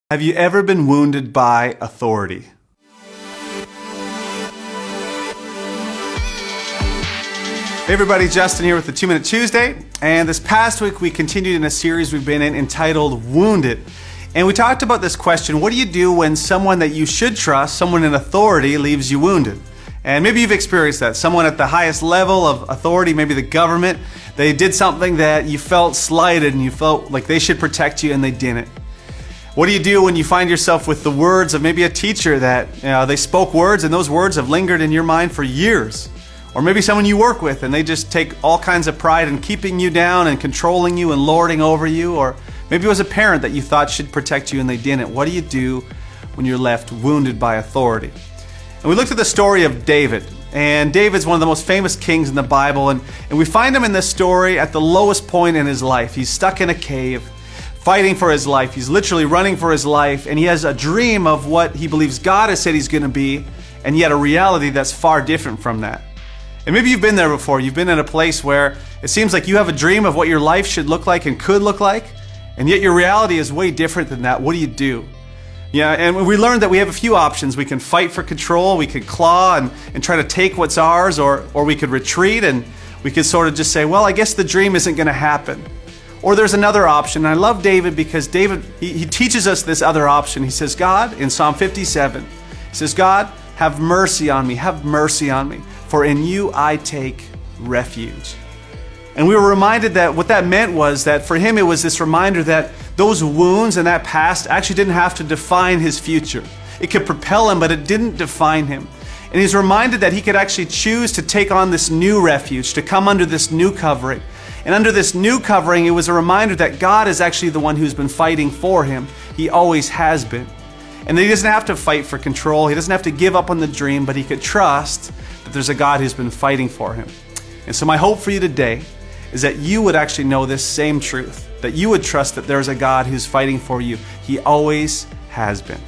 Have you ever been wounded by authority? Hey everybody, Justin here with the 2 Minute Tuesday. And this past week we continued in a series we've been in entitled Wounded. And we talked about this question: what do you do when someone that you should trust, someone in authority, leaves you wounded? And maybe you've experienced that. Someone at the highest level of authority, maybe the government, they did something that you felt slighted and you felt like they should protect you and they didn't. What do you do when you find yourself with the words of maybe a teacher that they spoke words and those words have lingered in your mind for years? Or maybe someone you work with and they just take all kinds of pride in keeping you down and controlling you and lording over you. Or maybe it was a parent that you thought should protect you and they didn't. What do you do when you're left wounded by authority? And we looked at the story of David. And David's one of the most famous kings in the Bible. And we find him in this story at the lowest point in his life. He's stuck in a cave, fighting for his life. He's literally running for his life, and he has a dream of what he believes God has said he's going to be, and yet a reality that's far different from that. And maybe you've been there before. You've been in a place where it seems like you have a dream of what your life should look like and could look like, and yet your reality is way different than that. What do you do? Yeah, and we learned that we have a few options. We can fight for control, we could claw and try to take what's ours, or we could retreat and we could sort of just say, well, I guess the dream isn't going to happen. Or there's another option. And I love David because David, he teaches us this other option. He says, God, in Psalm 57, he says, God, have mercy on me, for in you I take refuge. And we were reminded that what that meant was that for him it was this reminder that those wounds and that past actually didn't have to define his future. It could propel him, but it didn't define him. And he's reminded that he could actually choose to take on this new refuge, to come under this new covering. And under this new covering, it was a reminder that God is actually the one who's been fighting for him. He always has been. And that he doesn't have to fight for control. He doesn't have to give up on the dream, but he could trust that there's a God who's been fighting for him. And so my hope for you today is that you would actually know this same truth, that you would trust that there's a God who's fighting for you. He always has been.